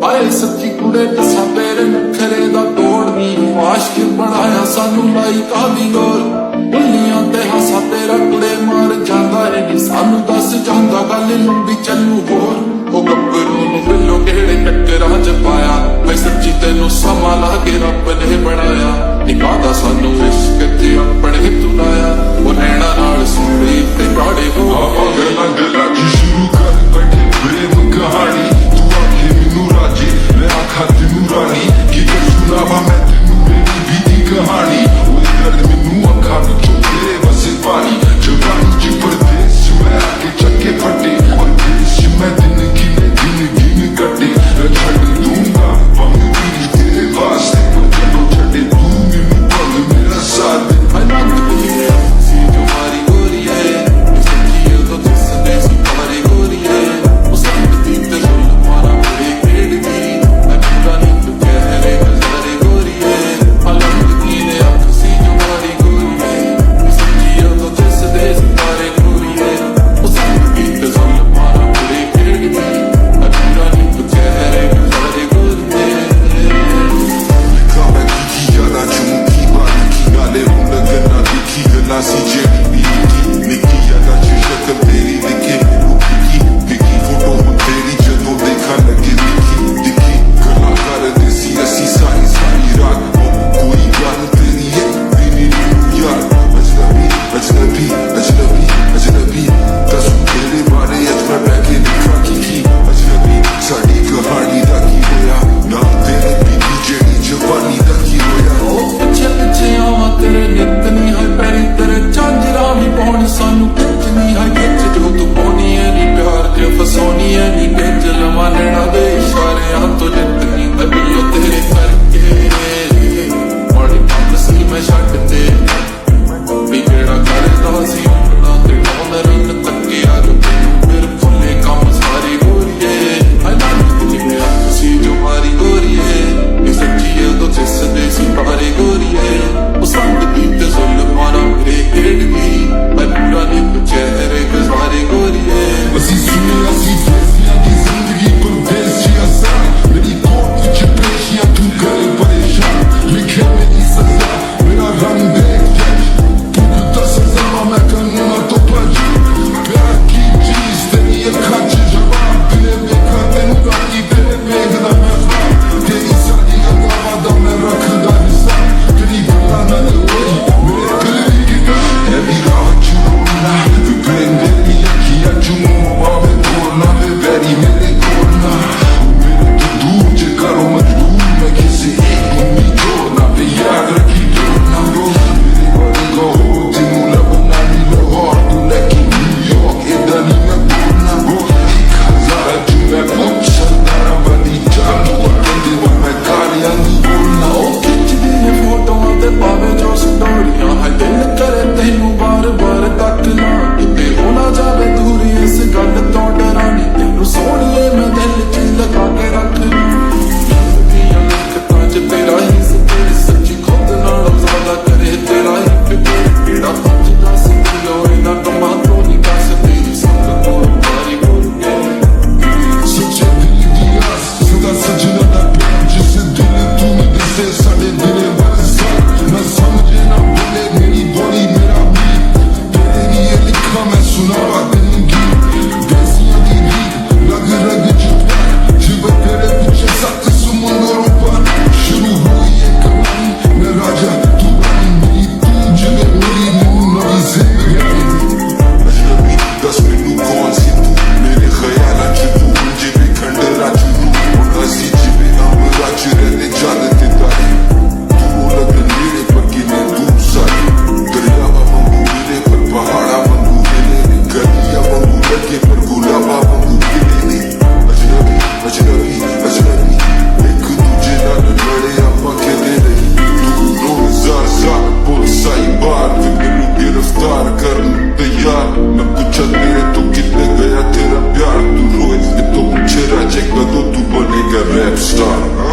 आए सच्ची कुड़े दसा तेरे नखरे दा तोड़नी आशिक बनाया सानू लाई कादी गोल बुलियां ते हासा तेरा कुड़े मार जांदा है नी सानू दस जांदा गल लंबी चलू होर ओ गब्बरू नू बिल्लो केड़े टक्करां च पाया मैं सच्ची तेनू समा ला के रब ने बनाया निकादा सानू इश्क ते अपने तू लाया ओ नैना नाल सूड़ी ते गाड़े हो गला गला की शुरू कर बैठे प्रेम कहानी तू आके मैनू राजे मैं आखा तेनू रानी की सुनावा मैं तेनू मेरी बीती कहानी ओए दर्द मैनू अखा विचों तेरे वसे पानी जवानी च परदेस मैं आके चक्के फटे और देश मैं दिन गिने कटे छड़ दूंगा पंग भी तेरे वास्ते पर चलो छड़े तू मैनू पंग मेरा साथ rap star.